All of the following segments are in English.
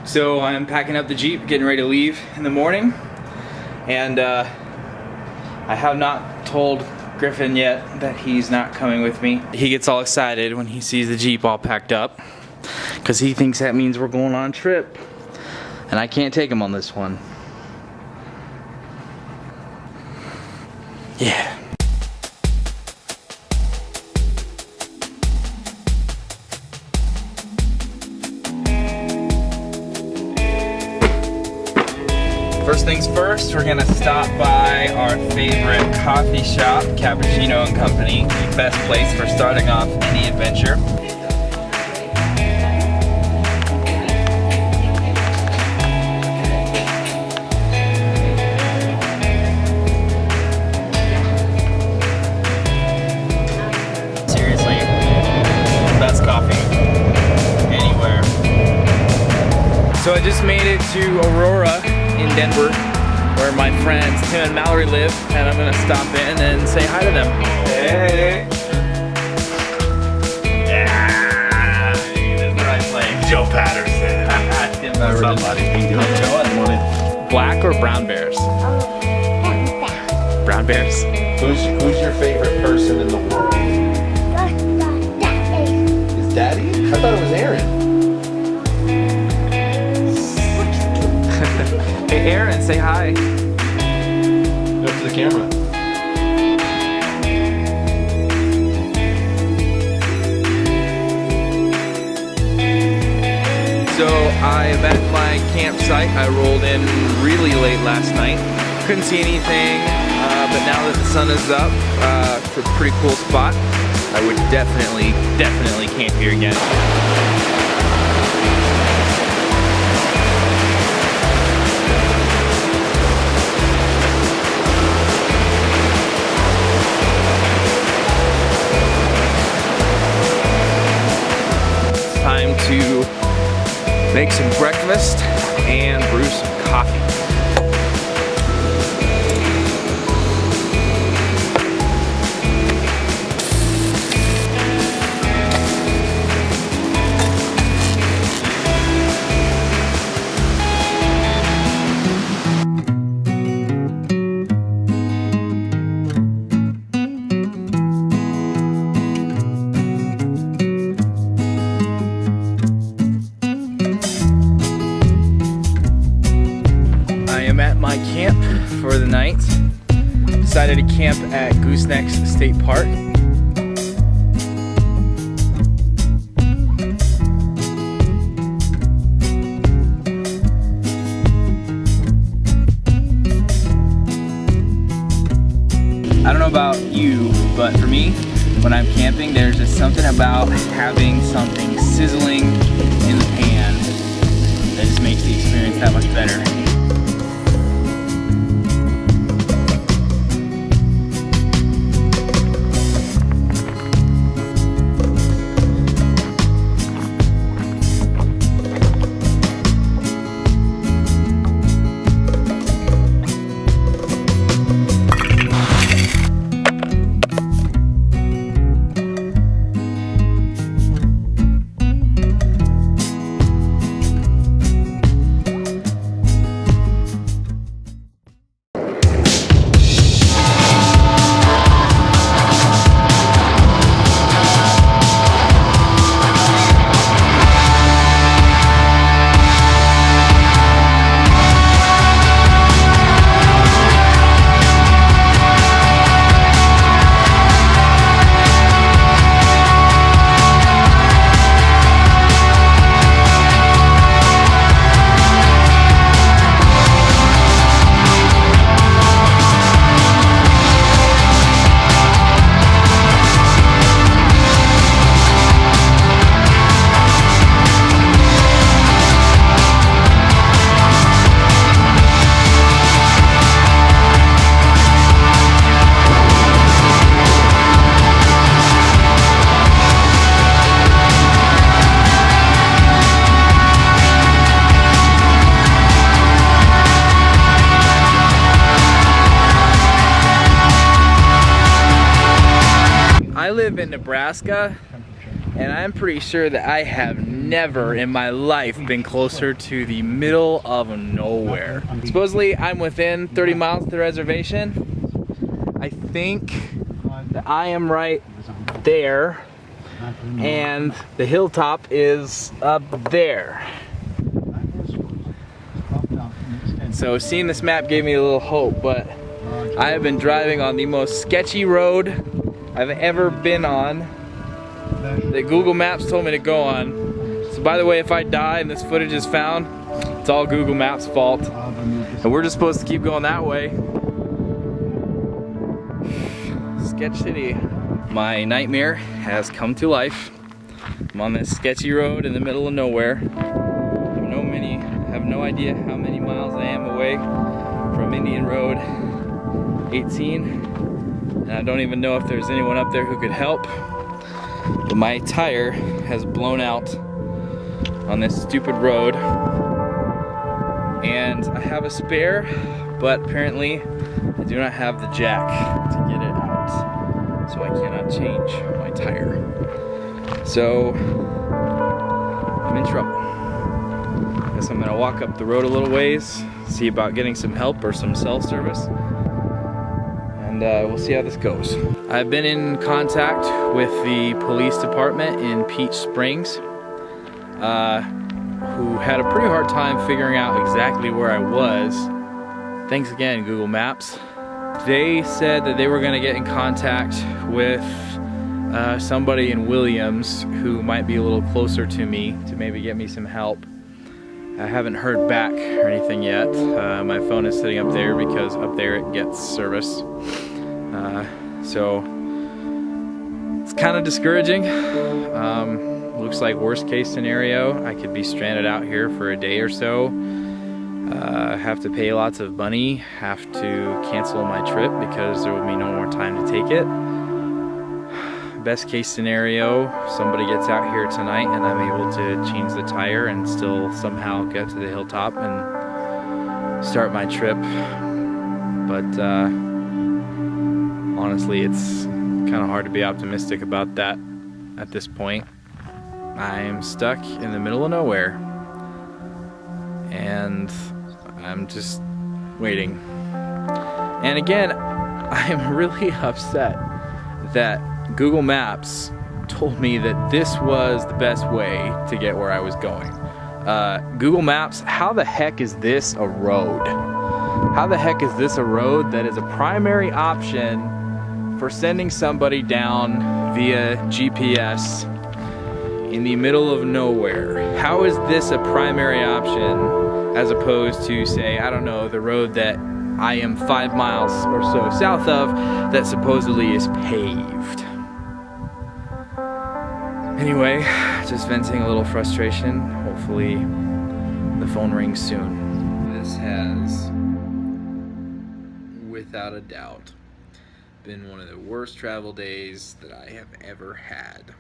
So I'm packing up the Jeep, getting ready to leave in the morning, and I have not told Griffin yet that he's not coming with me. He gets all excited when he sees the Jeep all packed up because he thinks that means we're going on a trip, and I can't take him on this one. Yeah. First things first, we're gonna stop by our favorite coffee shop, Cappuccino and Company. Best place for starting off any adventure. Seriously, best coffee anywhere. So I just made it to Aurora in Denver, where my friends Tim and Mallory live, and I'm gonna stop in and say hi to them. Hey! Yeah! This is the right place. Joe Patterson. Tim Mallory. Somebody. How you doing, Joe? I wanted... Black or brown bears? Brown bears. Who's your favorite person in the world? Is Daddy? I thought it was Aaron. Hey Aaron, say hi. Go up to the camera. So I'm at my campsite. I rolled in really late last night. Couldn't see anything, but now that the sun is up, it's a pretty cool spot. I would definitely camp here again. Time to make some breakfast and brew some coffee. At my camp for the night. Decided to camp at Goosenecks State Park. I don't know about you, but for me, when I'm camping, there's just something about having something sizzling in the pan that just makes the experience that much better. live in Nebraska, And I'm pretty sure that I have never in my life been closer to the middle of nowhere. Supposedly I'm within 30 miles of the reservation. I think that I am right there, and the hilltop is up there. So seeing this map gave me a little hope, but I have been driving on the most sketchy road I've ever been on that Google Maps told me to go on. So by the way, if I die and this footage is found, it's all Google Maps' fault. And we're just supposed to keep going that way. Sketch City. My nightmare has come to life. I'm on this sketchy road in the middle of nowhere. I have no idea how many miles I am away from Indian Road 18. And I don't even know if there's anyone up there who could help. But my tire has blown out on this stupid road. And I have a spare, but apparently I do not have the jack to get it out. So I cannot change my tire. So I'm in trouble. Guess I'm gonna walk up the road a little ways, see about getting some help or some cell service. And we'll see how this goes. I've been in contact with the police department in Peach Springs, who had a pretty hard time figuring out exactly where I was. Thanks again, Google Maps. They said that they were gonna get in contact with somebody in Williams who might be a little closer to me to maybe get me some help. I haven't heard back or anything yet. My phone is sitting up there because up there it gets service. So it's kind of discouraging. Looks like worst case scenario, I could be stranded out here for a day or so. Have to pay lots of money, have to cancel my trip because there will be no more time to take it. Best case scenario, somebody gets out here tonight and I'm able to change the tire and still somehow get to the hilltop and start my trip. But honestly, it's kind of hard to be optimistic about that at this point. I am stuck in the middle of nowhere and I'm just waiting. And again, I am really upset that Google Maps told me that this was the best way to get where I was going. Google Maps, how the heck is this a road? How the heck is this a road that is a primary option for sending somebody down via GPS in the middle of nowhere? How is this a primary option as opposed to, say, I don't know, the road that I am 5 miles or so south of that supposedly is paved? Anyway, just venting a little frustration. Hopefully the phone rings soon. This has, without a doubt, been one of the worst travel days that I have ever had.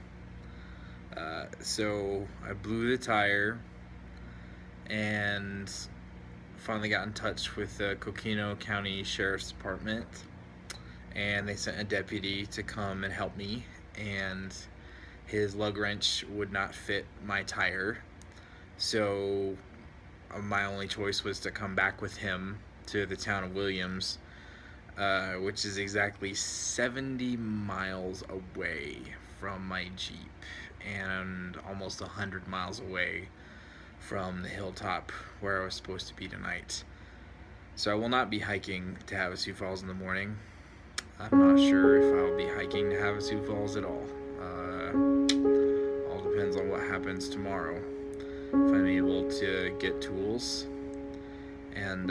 So I blew the tire and finally got in touch with the Coquino County Sheriff's Department, and they sent a deputy to come and help me, and his lug wrench would not fit my tire, so my only choice was to come back with him to the town of Williams, which is exactly 70 miles away from my Jeep and almost 100 miles away from the hilltop where I was supposed to be tonight. So I will not be hiking to Havasu Falls in the morning. I'm not sure if I'll be hiking to Havasu Falls at all. All depends on what happens tomorrow. If I'm able to get tools and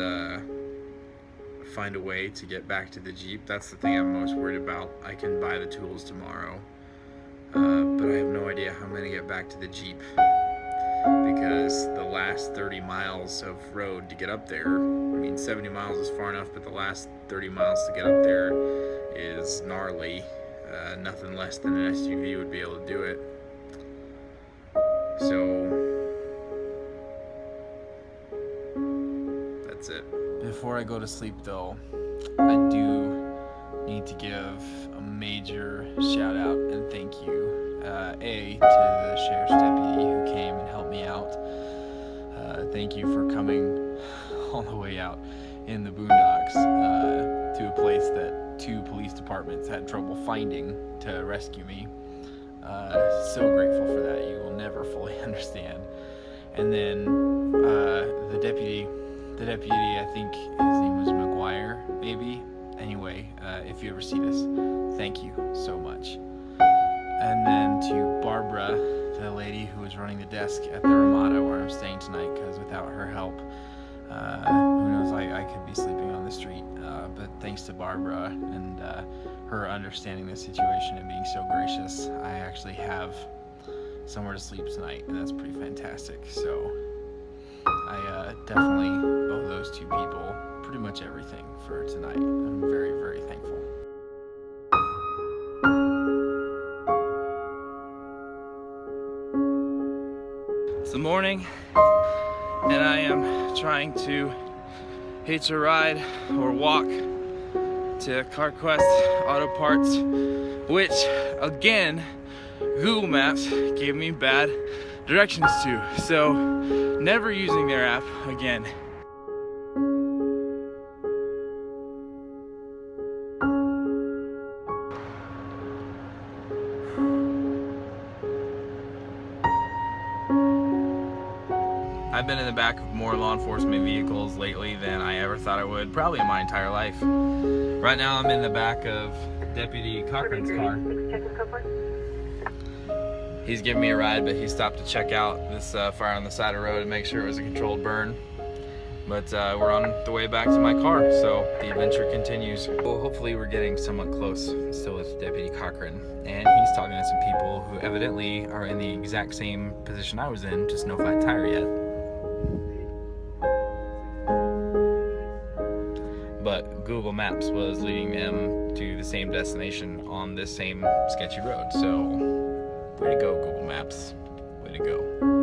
find a way to get back to the Jeep. That's the thing I'm most worried about. I can buy the tools tomorrow, but I have no idea how I'm going to get back to the Jeep, because the last 30 miles of road to get up there, I mean 70 miles is far enough, but the last 30 miles to get up there is gnarly. Nothing less than an SUV would be able to do it. So that's it. Before I go to sleep though, I do need to give a major shout out and thank you to the sheriff's deputy who came and helped me out. Thank you for coming all the way out in the boondocks to a place that 2 police departments had trouble finding to rescue me. So grateful for that. You will never fully understand. And then the deputy, I think his name was McGuire, maybe. Anyway, if you ever see this, thank you so much. And then to Barbara, the lady who was running the desk at the Ramada where I'm staying tonight, because without her help, who knows, I could be sleeping on the street. But thanks to Barbara and her understanding the situation and being so gracious, I actually have somewhere to sleep tonight, and that's pretty fantastic. So I definitely owe those 2 people pretty much everything for tonight. I'm very, very thankful. It's the morning, and I am trying to hitch a ride or walk to CarQuest Auto Parts, which again Google Maps gave me bad directions to, so never using their app again. I've been in the back of more law enforcement vehicles lately than I ever thought I would, probably in my entire life. Right now I'm in the back of Deputy Cochran's car. He's giving me a ride, but he stopped to check out this fire on the side of the road and make sure it was a controlled burn. But we're on the way back to my car, so the adventure continues. Well, hopefully we're getting somewhat close still with Deputy Cochran, and he's talking to some people who evidently are in the exact same position I was in, just no flat tire yet. But Google Maps was leading them to the same destination on this same sketchy road, so way to go, Google Maps. Way to go.